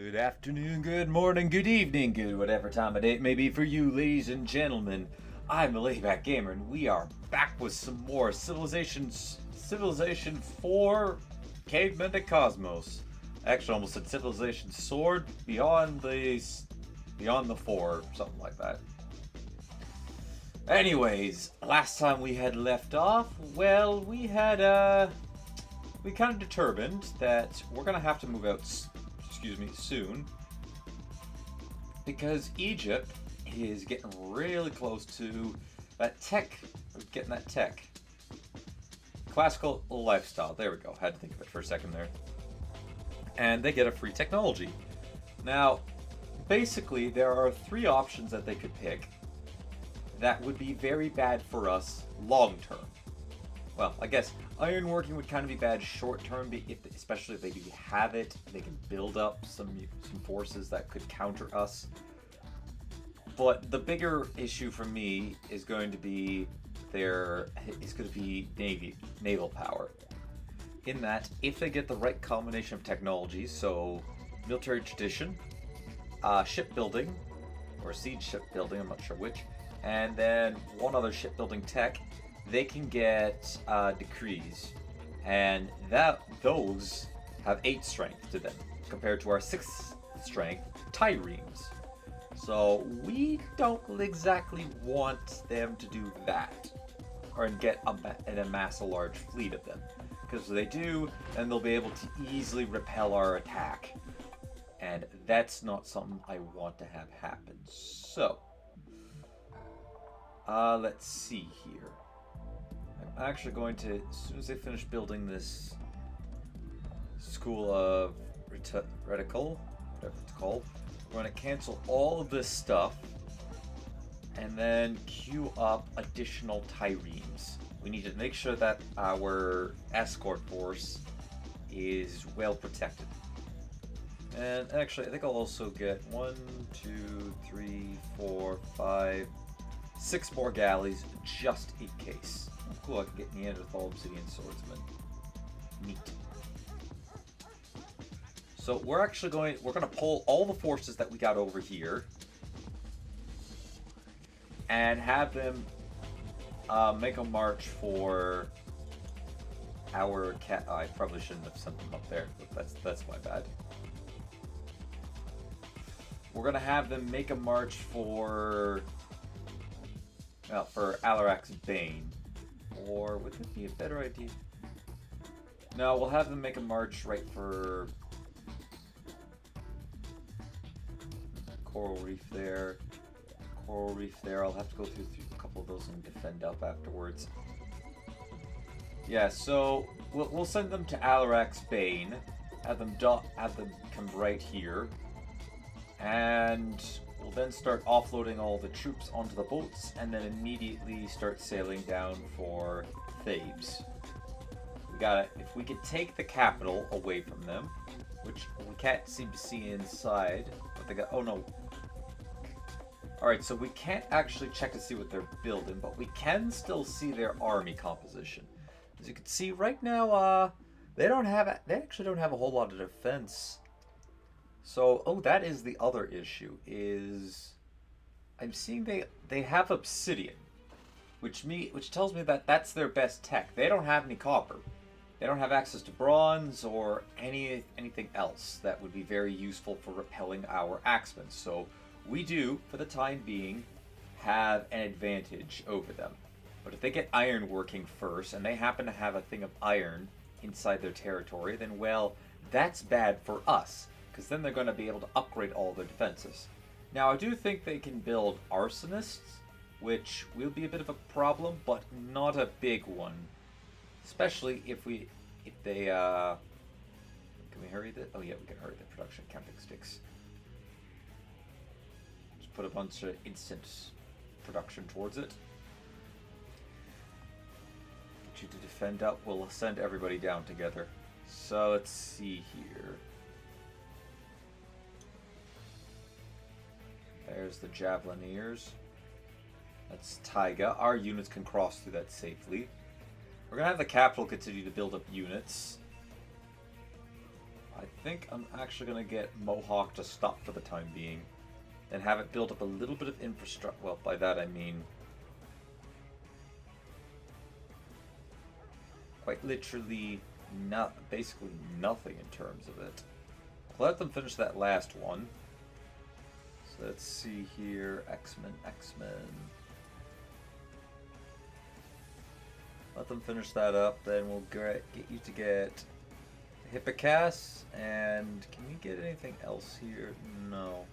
Good afternoon, good morning, good evening, good whatever time of day it may be for you, ladies and gentlemen. I'm the Layback Gamer, and we are back with some more Civilization 4 Cavemen to Cosmos. Actually, almost said Civilization Sword Beyond the 4, something like that. Anyways, last time we had left off, well, we kind of determined that we're gonna have to move out soon, because Egypt is getting really close to that tech, getting that tech. Classical lifestyle, there we go, had to think of it for a second there. And they get a free technology. Now, basically, there are three options that they could pick that would be very bad for us long term. Well, I guess ironworking would kind of be bad short term, especially if they do have it. They can build up some forces that could counter us. But the bigger issue for me is going to be naval power. In that, if they get the right combination of technologies, so military tradition, shipbuilding, or siege shipbuilding, I'm not sure which, and then one other shipbuilding tech, they can get decrees, and those have 8 strength to them, compared to our 6 strength triremes. So we don't exactly want them to do that, or and amass a large fleet of them, because if they do, then they'll be able to easily repel our attack, and that's not something I want to have happen. So let's see here. I'm actually going to, as soon as they finish building this school of reticle, whatever it's called, we're going to cancel all of this stuff and then queue up additional triremes. We need to make sure that our escort force is well protected. And actually, I think I'll also get 1, 2, 3, 4, 5, 6 more galleys just in case. Oh, cool, I can get Neanderthal Obsidian Swordsman. Neat. So we're gonna pull all the forces that we got over here and have them make a march for our cat. Oh, I probably shouldn't have sent them up there, but that's my bad. We're gonna have them make a march for Alarak's Bane. Or would it be a better idea? No, we'll have them make a march right for Coral Reef there. Coral Reef there. I'll have to go through a couple of those and defend up afterwards. Yeah, so we'll send them to Alarak's Bane. Have them come right here. And we'll then start offloading all the troops onto the boats, and then immediately start sailing down for Thebes. If we could take the capital away from them, which we can't seem to see inside, but they got, oh no. Alright, so we can't actually check to see what they're building, but we can still see their army composition. As you can see right now, they actually don't have a whole lot of defense. So, oh, that is the other issue, is I'm seeing they have obsidian, which tells me that that's their best tech. They don't have any copper. They don't have access to bronze or anything else that would be very useful for repelling our axemen. So we do, for the time being, have an advantage over them. But if they get iron working first, and they happen to have a thing of iron inside their territory, then, well, that's bad for us, because then they're going to be able to upgrade all their defenses. Now, I do think they can build arsonists, which will be a bit of a problem, but not a big one. Especially if they, can we hurry that? Oh yeah, we can hurry the production counting sticks. Just put a bunch of instant production towards it. Get you to defend up, we'll send everybody down together. So let's see here. There's the Javelineers. That's Taiga. Our units can cross through that safely. We're going to have the capital continue to build up units. I think I'm actually going to get Mohawk to stop for the time being. And have it build up a little bit of infrastructure. Well, by that I mean... quite literally, basically nothing in terms of it. Let them finish that last one. So let's see here. X-Men. Let them finish that up, then we'll get you to get Hippocas, and can we get anything else here? No.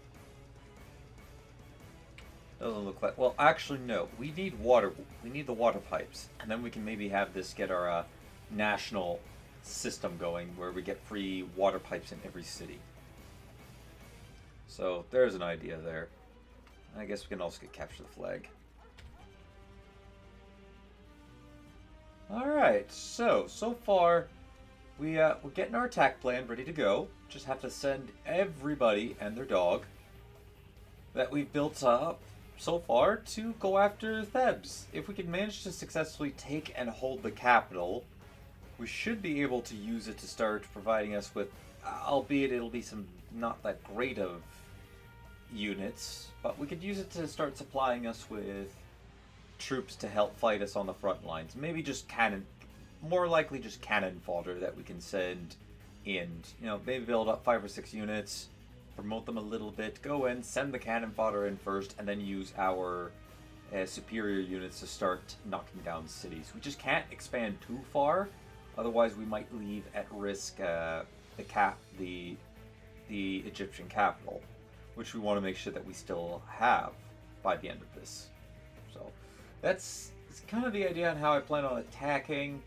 Doesn't look like... Well, actually, no. We need water. We need the water pipes, and then we can maybe have this get our national system going, where we get free water pipes in every city. So, there's an idea there. I guess we can also capture the flag. Alright, so far, we're getting our attack plan ready to go. Just have to send everybody and their dog that we've built up so far to go after Thebes. If we can manage to successfully take and hold the capital, we should be able to use it to start providing us with, albeit it'll be some not that great of units, but we could use it to start supplying us with troops to help fight us on the front lines. Maybe just cannon, more likely just cannon fodder that we can send in. You know, maybe build up 5 or 6 units, promote them a little bit, go in, send the cannon fodder in first, and then use our superior units to start knocking down cities. We just can't expand too far, otherwise we might leave at risk the Egyptian capital, which we want to make sure that we still have by the end of this. So that's kind of the idea on how I plan on attacking.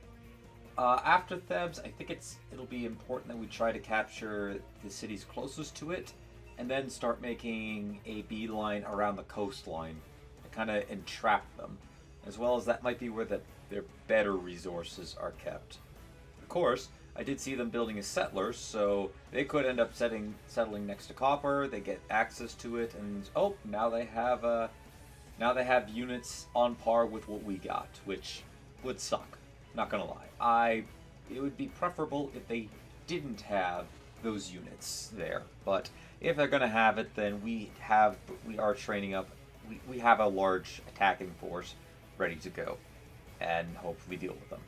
After Thebes, I think it'll be important that we try to capture the cities closest to it, and then start making a beeline around the coastline to kind of entrap them, as well as that might be where their better resources are kept. Of course, I did see them building a settler, so they could end up settling next to copper. They get access to it, and oh, now they have units on par with what we got, which would suck. Not gonna lie. It would be preferable if they didn't have those units there, but if they're gonna have it, then we are training up. We have a large attacking force ready to go, and hopefully deal with them.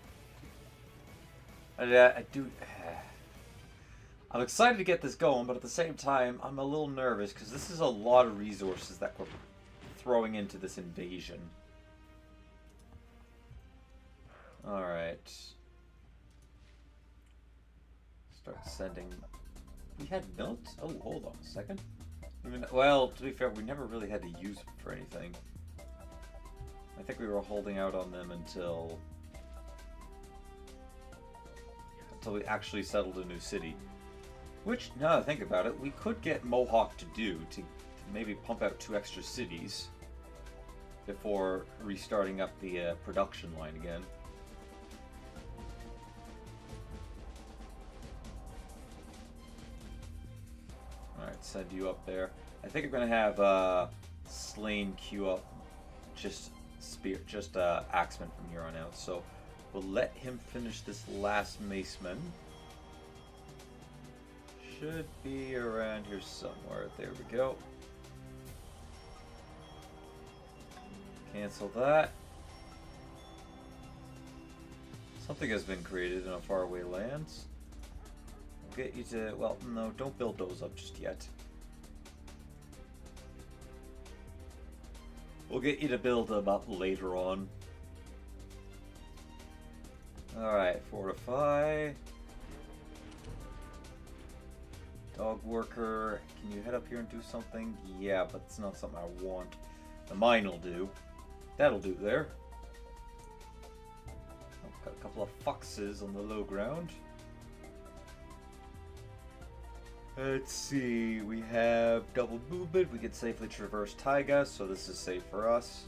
I'm excited to get this going, but at the same time, I'm a little nervous because this is a lot of resources that we're throwing into this invasion. Alright. Start sending... We had notes? Oh, hold on a second. Well, to be fair, we never really had to use them for anything. I think we were holding out on them until we actually settled a new city. Which, now that I think about it, we could get Mohawk to do, to maybe pump out 2 extra cities before restarting up the production line again. Alright, send you up there. I think I'm gonna have Slayn queue up just Axeman from here on out. So we'll let him finish this last Maceman. Should be around here somewhere. There we go. Cancel that. Something has been created in a faraway lands. We'll get you to... Well, no, don't build those up just yet. We'll get you to build them up later on. Alright, fortify. Dog worker, can you head up here and do something? Yeah, but it's not something I want. The mine will do. That'll do there. I've got a couple of foxes on the low ground. Let's see, we have double movement. We can safely traverse taiga, so this is safe for us.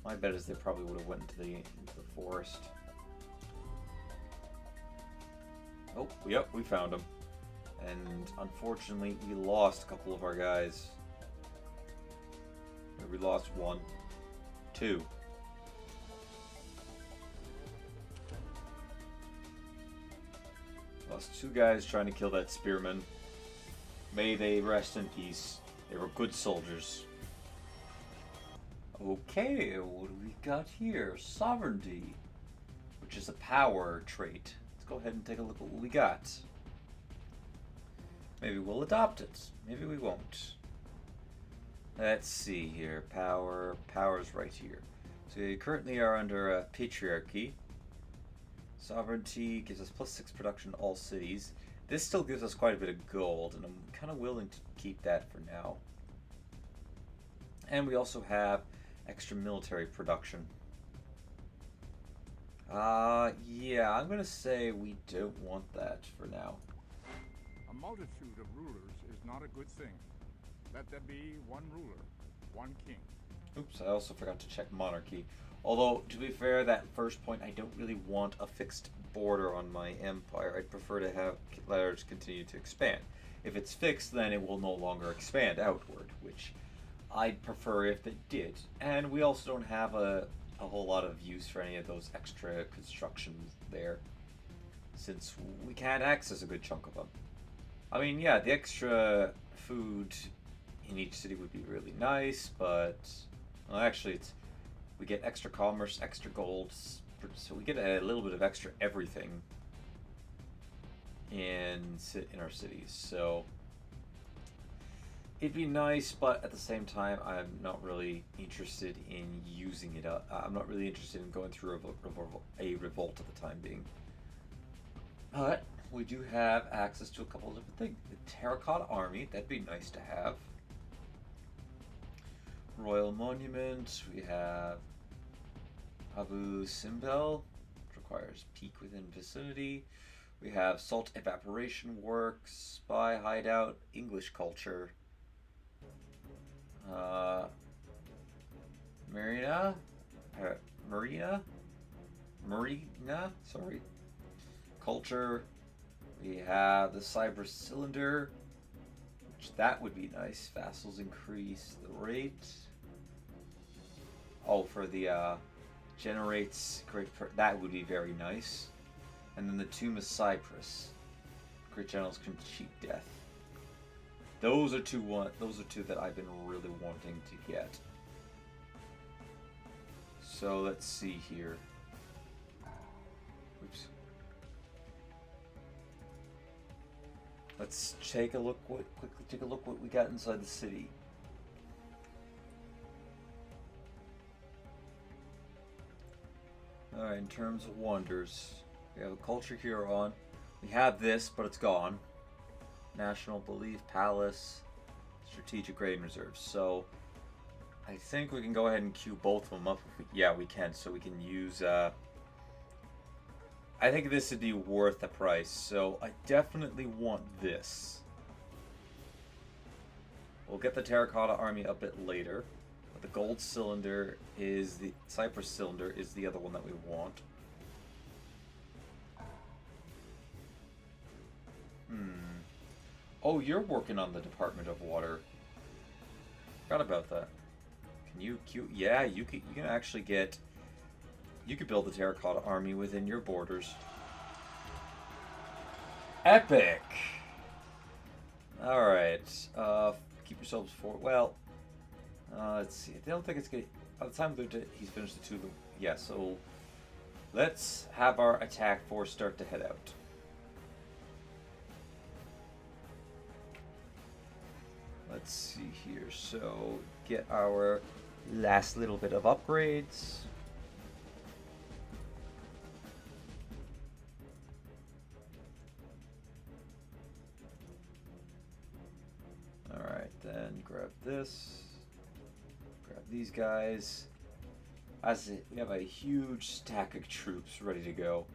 My bet is they probably would have went into the forest. Oh, yep, we found them. And unfortunately, we lost a couple of our guys. We lost 1, 2. Lost 2 guys trying to kill that spearman. May they rest in peace. They were good soldiers. Okay, what do we got here? Sovereignty, which is a power trait. Let's go ahead and take a look at what we got. Maybe we'll adopt it. Maybe we won't. Let's see here. Power. Power's right here. So we currently are under a patriarchy. Sovereignty gives us +6 production in all cities. This still gives us quite a bit of gold, and I'm kind of willing to keep that for now. And we also have extra military production. Yeah, I'm going to say we don't want that for now. A multitude of rulers is not a good thing. Let there be one ruler, one king. Oops, I also forgot to check monarchy. Although, to be fair, that first point, I don't really want a fixed border on my empire. I'd prefer to have letters continue to expand. If it's fixed, then it will no longer expand outward, which I'd prefer if it did. And we also don't have a whole lot of use for any of those extra constructions there, since we can't access a good chunk of them. I mean, yeah, the extra food in each city would be really nice, but well, actually, we get extra commerce, extra gold, so we get a little bit of extra everything in our cities. So it'd be nice, but at the same time, I'm not really interested in using it up. I'm not really interested in going through a revolt at the time being. But we do have access to a couple of different things. The Terracotta Army, that'd be nice to have. Royal Monument, we have Abu Simbel, which requires peak within vicinity. We have Salt Evaporation Works, Spy Hideout, English Culture. Marina, sorry. Culture. We have the Cyprus Cylinder, which that would be nice. Vassals increase the rate. Oh, for the generates great. That would be very nice. And then the Tomb of Cyprus. Great generals can cheat death. Those are two that I've been really wanting to get. So let's see here. Oops. Let's take a look. Quickly take a look what we got inside the city. All right. In terms of wonders, we have a culture here on. We have this, but it's gone. National Belief Palace, Strategic Grain Reserves. So I think we can go ahead and queue both of them up. Yeah, we can. So we can use. I think this would be worth the price. So I definitely want this. We'll get the Terracotta Army a bit later. But the Gold Cylinder is the Cyprus Cylinder is the other one that we want. Oh, you're working on the Department of Water. Forgot about that. Can you queue? Yeah, you can actually get. You could build the Terracotta Army within your borders. Epic. All right. Keep yourselves for. Well, let's see. I don't think it's gonna. By the time he's finished the two. Yeah. So let's have our attack force start to head out. Let's see here. So get our last little bit of upgrades. All right, then grab this. Grab these guys. We have a huge stack of troops ready to go.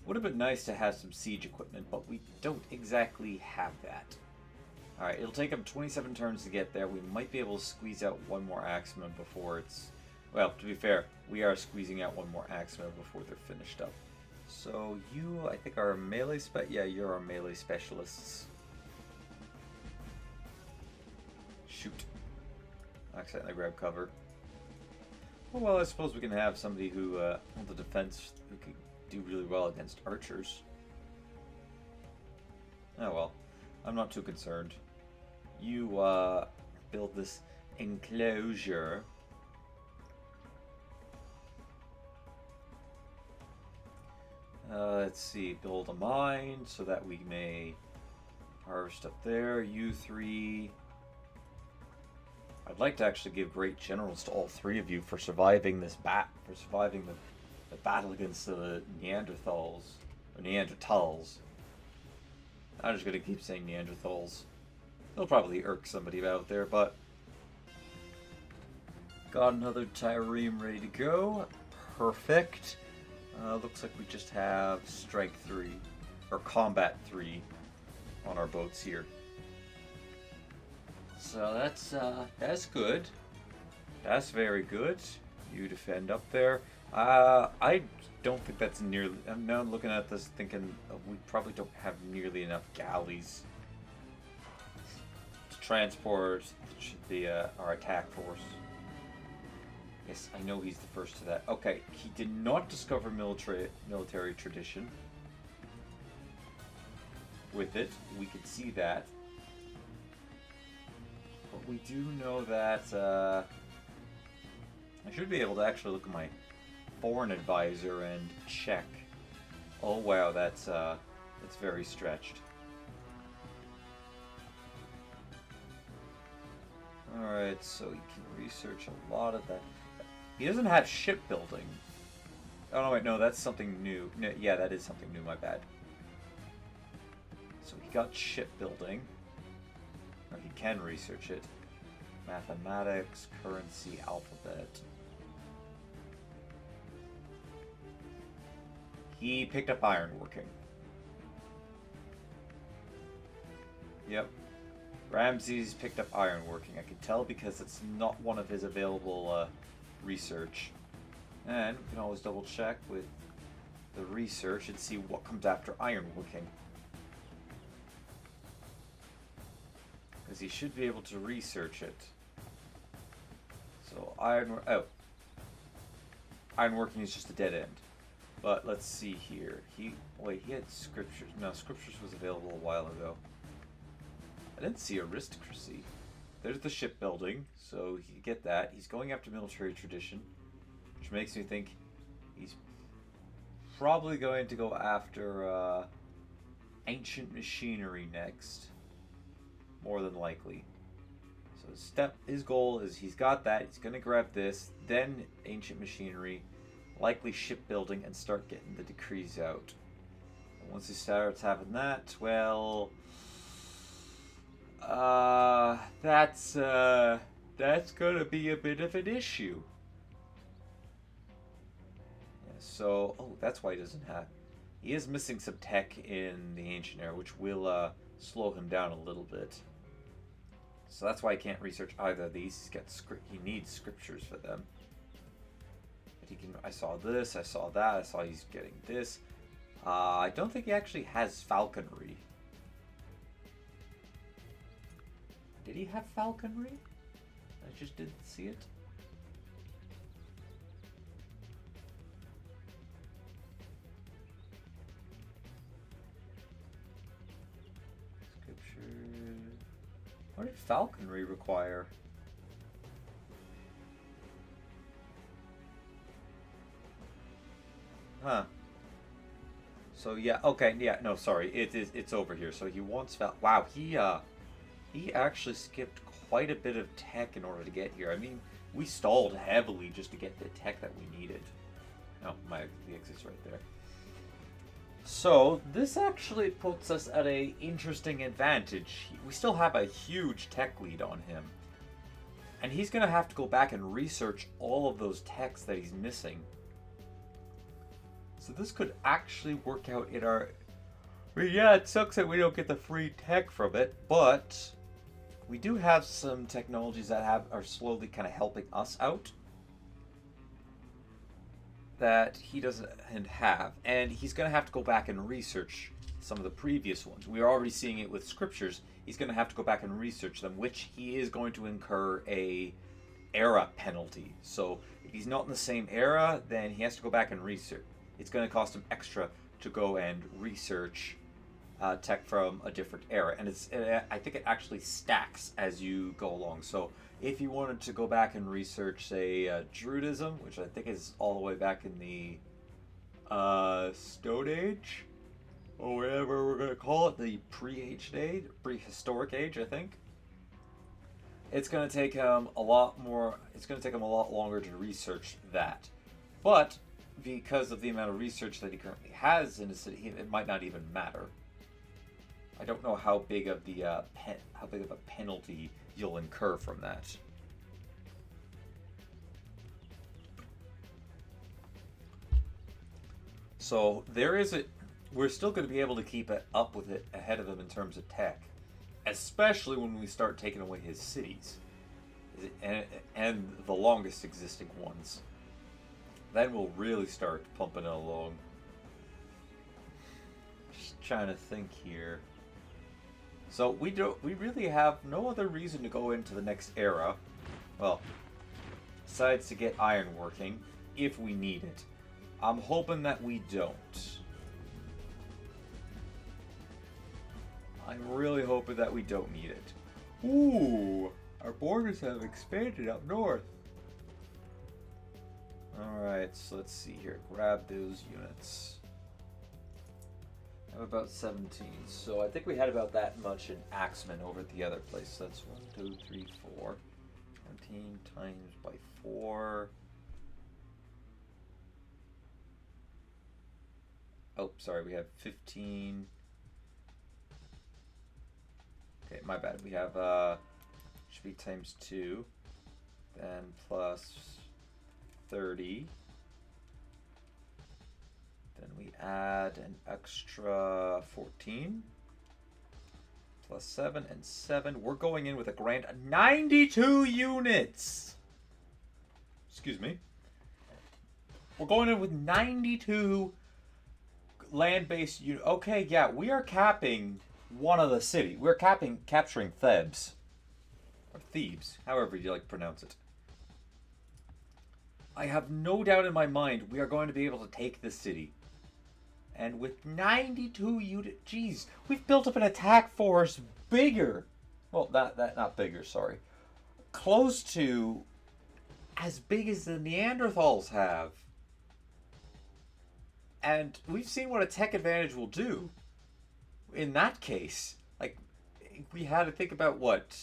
Would have been nice to have some siege equipment, but we don't exactly have that. Alright, it'll take them 27 turns to get there. We might be able to squeeze out one more axeman before it's... Well, to be fair, we are squeezing out one more axeman before they're finished up. So you, I think, are a melee yeah, you're our melee specialists. Shoot. Accidentally grab cover. Oh, well, I suppose we can have somebody who, on the defense, who can do really well against archers. Oh well, I'm not too concerned. You build this enclosure. Let's see, build a mine so that we may harvest up there. You three. I'd like to actually give great generals to all three of you for surviving for surviving the battle against the Neanderthals. Or Neanderthals. I'm just gonna keep saying Neanderthals. It'll probably irk somebody out there, but got another trireme ready to go. Perfect. Looks like we just have Strength 3, or Combat 3 on our boats here. So that's good. That's very good. You defend up there. I don't think that's nearly... I'm now looking at this thinking we probably don't have nearly enough galleys to transport our attack force. Yes, I know he's the first to that. Okay, he did not discover military tradition. With it, we could see that. But we do know that I should be able to actually look at my foreign advisor and check. Oh wow, that's very stretched. Alright, so you can research a lot of that. He doesn't have shipbuilding. Oh no, wait, no, that's something new. No, yeah, that is something new, my bad. So he got shipbuilding. Or he can research it. Mathematics, currency, alphabet. He picked up ironworking. Yep. Ramses picked up ironworking. I can tell because it's not one of his available research. And we can always double check with the research and see what comes after ironworking. Because he should be able to research it. So ironworking is just a dead end. But let's see here. He had scriptures. No, scriptures was available a while ago. I didn't see aristocracy. There's the shipbuilding, so he could get that. He's going after military tradition, which makes me think he's probably going to go after ancient machinery next. More than likely. So his goal is he's got that. He's going to grab this, then ancient machinery, likely shipbuilding, and start getting the decrees out. And once he starts having that, well, that's gonna be a bit of an issue. Yeah, so, that's why he doesn't have. He is missing some tech in the ancient era, which will slow him down a little bit. So that's why he can't research either of these. He needs scriptures for them. But he can. I saw this. I saw that. I saw he's getting this. I don't think he actually has falconry. Did he have falconry? I just didn't see it. Scripture. What did falconry require? Huh. So yeah, okay, yeah, no, sorry, it's over here. So he wants wow, he actually skipped quite a bit of tech in order to get here. I mean, we stalled heavily just to get the tech that we needed. Oh, the exit's right there. So this actually puts us at an interesting advantage. We still have a huge tech lead on him. And he's going to have to go back and research all of those techs that he's missing. So this could actually work out in our... Well, yeah, it sucks that we don't get the free tech from it, but we do have some technologies that are slowly kind of helping us out that he doesn't have, and he's going to have to go back and research some of the previous ones. We're already seeing it with scriptures. He's going to have to go back and research them, which he is going to incur a era penalty. So if he's not in the same era, then he has to go back and research. It's going to cost him extra to go and research tech from a different era, and I think it actually stacks as you go along. So if you wanted to go back and research, say, Druidism, which I think is all the way back in the Stone Age, or whatever we're gonna call it, the pre-aged age, prehistoric age, I think. It's gonna take him a lot more. It's gonna take him a lot longer to research that, but because of the amount of research that he currently has in the city, it might not even matter. I don't know how big of the how big of a penalty you'll incur from that. So there is a. We're still going to be able to keep it up with it ahead of him in terms of tech, especially when we start taking away his cities, and the longest existing ones. Then we'll really start pumping it along. Just trying to think here. So we really have no other reason to go into the next era. Well, besides to get iron working, if we need it. I'm hoping that we don't. I'm really hoping that we don't need it. Ooh, our borders have expanded up north. Alright, so let's see here. Grab those units. I have about 17. So I think we had about that much in Axemen over at the other place. So that's 1, 2, 3, 4. 17 times by 4. Oh, sorry, we have 15. Okay, my bad. We have, should be times 2. Then plus 30. Then we add an extra 14. Plus 7 and 7. We're going in with a grand 92 units! Excuse me. We're going in with 92 land-based units. Okay, yeah, we are capping one of the city. We're capturing Thebes. Or Thebes, however you like to pronounce it. I have no doubt in my mind we are going to be able to take this city. And with 92 units, geez, we've built up an attack force bigger. Well, not bigger, sorry. Close to as big as the Neanderthals have. And we've seen what a tech advantage will do. In that case, like, we had to think about what,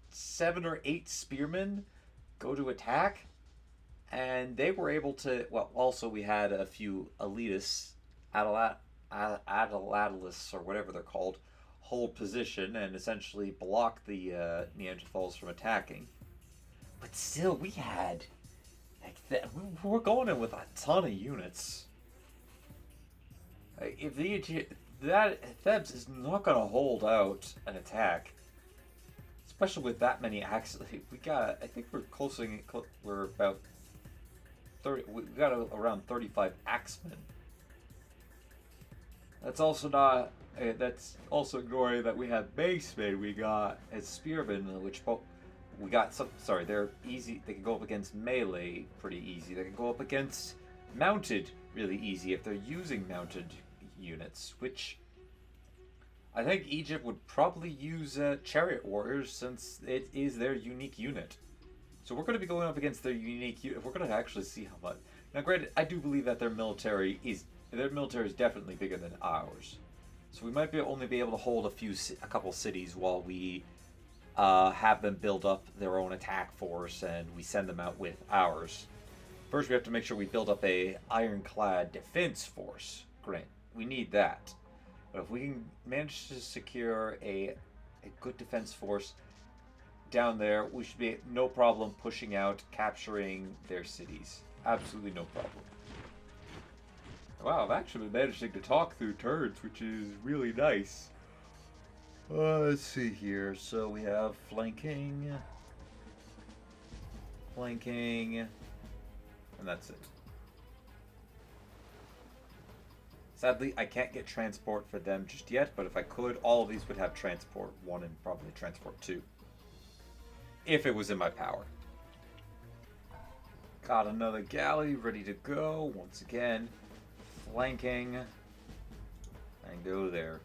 7 or 8 spearmen go to attack, and they were able to. Well, also we had a few elitists, Adelatalists or whatever they're called, hold position and essentially block the Neanderthals from attacking. But still, we had like that. We're going in with a ton of units. If that Thebes is not going to hold out an attack, especially with that many axes. We got. I think we're closing. We're about 30. We got around 35 axemen. That's also not. That's also ignoring that we have basemen. We got as spearmen, which we got some. Sorry, they're easy. They can go up against melee pretty easy. They can go up against mounted really easy if they're using mounted units, which I think Egypt would probably use chariot warriors since it is their unique unit. So we're going to be going up against their unique unit. We're going to actually see how much. Now, granted, I do believe that their military is definitely bigger than ours. So we might only be able to hold a couple cities while we have them build up their own attack force and we send them out with ours. First, we have to make sure we build up a ironclad defense force. Great. We need that. But if we can manage to secure a good defense force down there, we should be no problem pushing out, capturing their cities. Absolutely no problem. Wow, I've actually been managing to talk through turns, which is really nice. Let's see here. So we have flanking, and that's it. Sadly, I can't get transport for them just yet, but if I could, all of these would have transport 1 and probably transport 2. If it was in my power. Got another galley ready to go. Once again, flanking. And go there.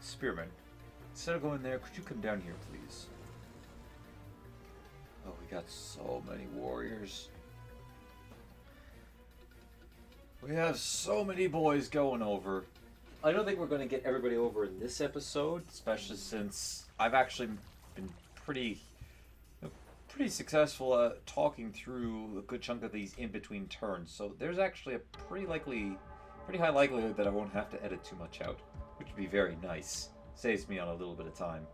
Spearman, instead of going there, could you come down here, please? Oh, we got so many warriors. We have so many boys going over. I don't think we're going to get everybody over in this episode, especially since I've actually been pretty successful at talking through a good chunk of these in between turns. So there's actually a pretty high likelihood that I won't have to edit too much out, which would be very nice. Saves me on a little bit of time.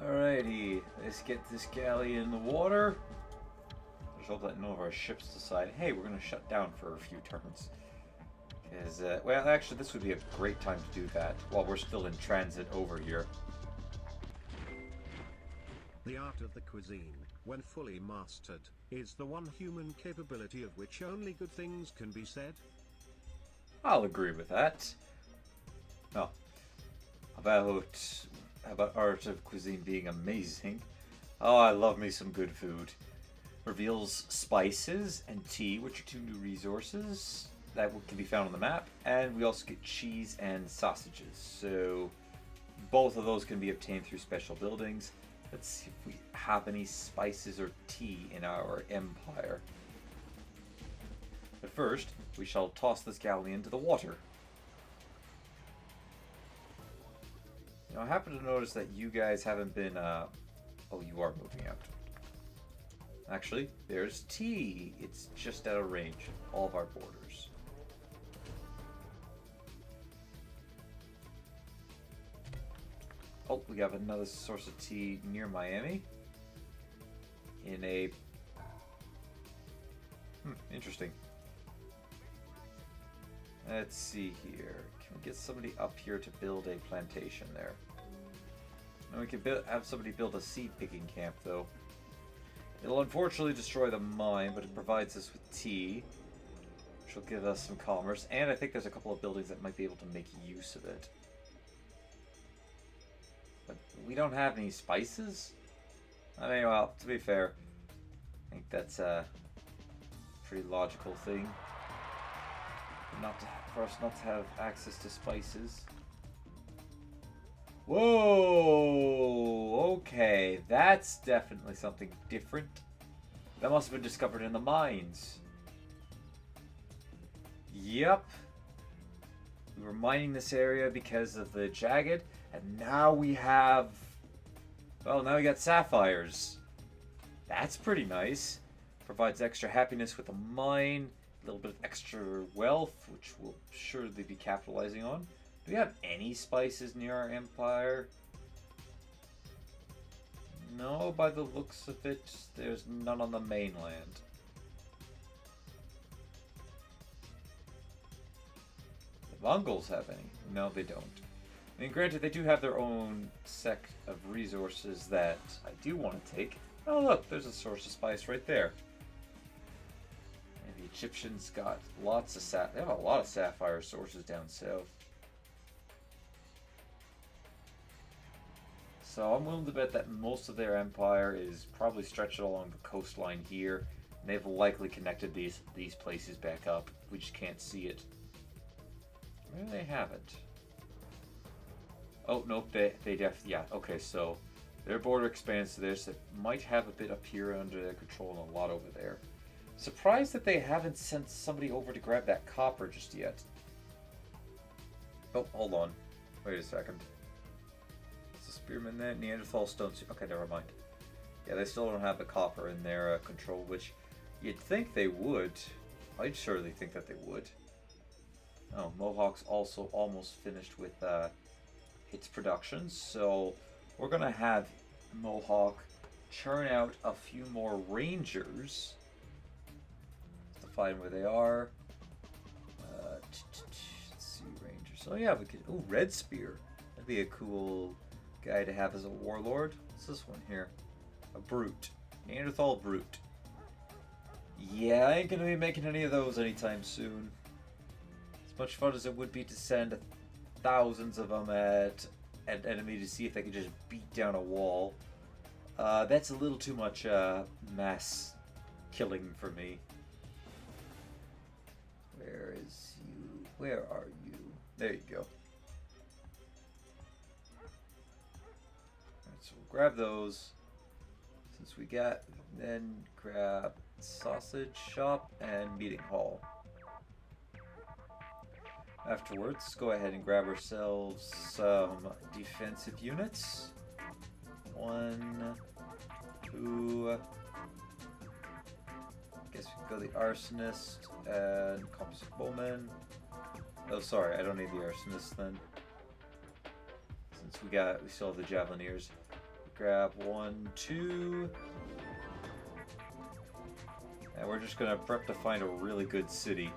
Alrighty, let's get this galley in the water. Let's hope that none of our ships decide, hey, we're going to shut down for a few turns. Because, well, actually, this would be a great time to do that while we're still in transit over here. The art of the cuisine, when fully mastered, is the one human capability of which only good things can be said. I'll agree with that. No. About art of cuisine being amazing. Oh, I love me some good food. Reveals spices and tea, which are two new resources that can be found on the map, and we also get cheese and sausages. So both of those can be obtained through special buildings. Let's see if we have any spices or tea in our empire. But first, we shall toss this galley into the water. Now, I happen to notice that you guys haven't been, oh, you are moving out. Actually, there's tea. It's just out of range of all of our borders. Oh, we have another source of tea near Miami. In a... interesting. Let's see here. Can we get somebody up here to build a plantation there? And we can have somebody build a seed picking camp, though. It'll unfortunately destroy the mine, but it provides us with tea, which will give us some commerce. And I think there's a couple of buildings that might be able to make use of it. But we don't have any spices? I mean, well, to be fair, I think that's a pretty logical thing. For us not to have access to spices. Whoa! Okay, that's definitely something different. That must have been discovered in the mines. Yep. We were mining this area because of the jagged, and now we have... well, now we got sapphires. That's pretty nice. Provides extra happiness with the mine. A little bit of extra wealth, which we'll surely be capitalizing on. Do we have any spices near our empire? No, by the looks of it, there's none on the mainland. The Mongols have any? No, they don't. I mean, granted, they do have their own set of resources that I do want to take. Oh, look, there's a source of spice right there. And the Egyptians got lots of they have a lot of sapphire sources down south. So I'm willing to bet that most of their empire is probably stretched along the coastline here. And they've likely connected these places back up. We just can't see it. Maybe they haven't. Oh, nope, yeah, okay, so their border expands to this. It might have a bit up here under their control and a lot over there. Surprised that they haven't sent somebody over to grab that copper just yet. Oh, hold on. Wait a second. Is the spearman there? Neanderthal stones. Okay, never mind. Yeah, they still don't have the copper in their control, which you'd think they would. I'd surely think that they would. Oh, Mohawk's also almost finished with its production, so we're gonna have Mohawk churn out a few more rangers to find where they are. Let's see, rangers. Oh yeah, we could. Oh, Red Spear. That'd be a cool guy to have as a warlord. What's this one here? A brute. Neanderthal brute. Yeah, I ain't gonna be making any of those anytime soon. As much fun as it would be to send thousands of them at an enemy to see if they could just beat down a wall. That's a little too much mass killing for me. Where is you? Where are you? There you go. Alright, so we'll grab those. Since we got, then grab sausage shop and meeting hall. Afterwards, go ahead and grab ourselves some defensive units. 1, 2. Guess we can go the arsonist and composite bowman. Oh, sorry, I don't need the arsonist then. Since we still have the javelineers. Grab 1, 2. And we're just gonna prep to find a really good city.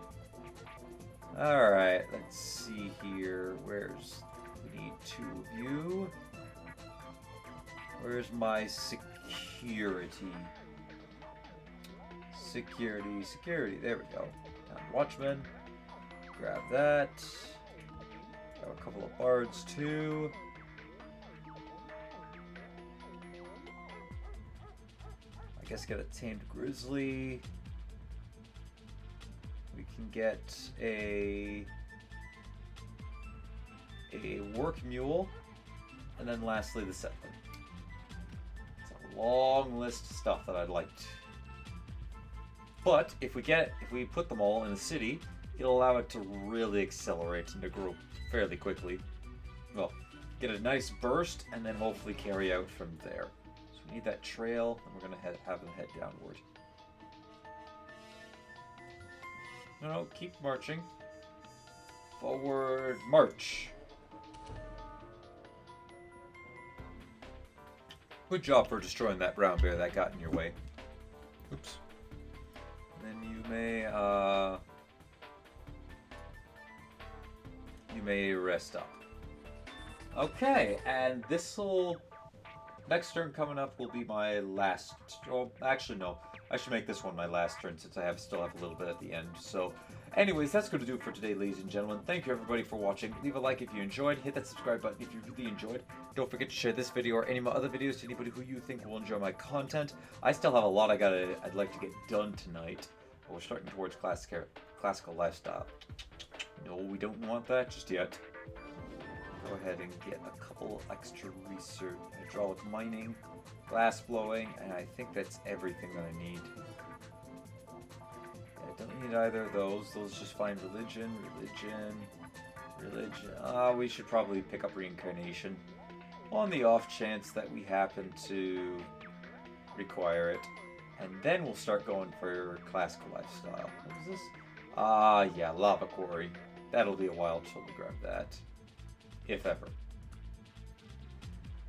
Alright, let's see here. We need 2 of you. Where's my security? Security, there we go. Watchman. Grab that. Grab a couple of bards too. I guess get a tamed grizzly. We can get a work mule, and then lastly the settler. It's a long list of stuff that I'd like to. But if we put them all in a city, it'll allow it to really accelerate and to grow fairly quickly. Well, get a nice burst and then hopefully carry out from there. So we need that trail, and we're gonna have them head downward. No, keep marching. Forward march. Good job for destroying that brown bear that got in your way. Oops. And then you may rest up. Okay, and next turn coming up will be my last. Oh, actually no. I should make this one my last turn since I still have a little bit at the end. So, anyways, that's going to do it for today, ladies and gentlemen. Thank you, everybody, for watching. Leave a like if you enjoyed. Hit that subscribe button if you really enjoyed. Don't forget to share this video or any of my other videos to anybody who you think will enjoy my content. I still have a lot I'd like to get done tonight. But we're starting towards classical lifestyle. No, we don't want that just yet. Go ahead and get a couple extra research, hydraulic mining, glass blowing, and I think that's everything that I need. I don't need either of those. Those just find religion. We should probably pick up reincarnation on the off chance that we happen to require it. And then we'll start going for classical lifestyle. What is this? Yeah, lava quarry. That'll be a while till we grab that. If ever.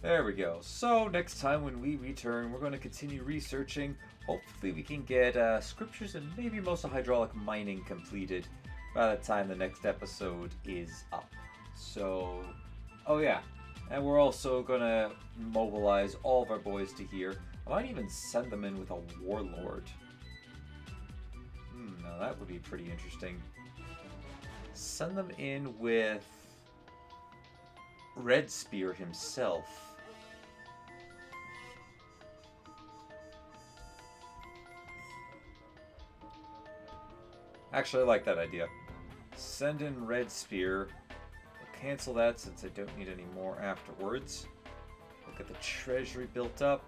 There we go. So next time when we return, we're going to continue researching. Hopefully we can get scriptures and maybe most of hydraulic mining completed by the time the next episode is up. So, oh yeah. And we're also going to mobilize all of our boys to here. I might even send them in with a warlord. Now that would be pretty interesting. Send them in with Red Spear himself. Actually, I like that idea. Send in Red Spear. We'll cancel that since I don't need any more afterwards. We'll get the treasury built up.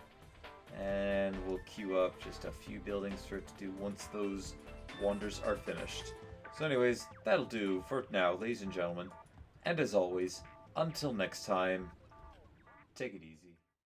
And we'll queue up just a few buildings for it to do once those wonders are finished. So anyways, that'll do for now, ladies and gentlemen. And as always, until next time, take it easy.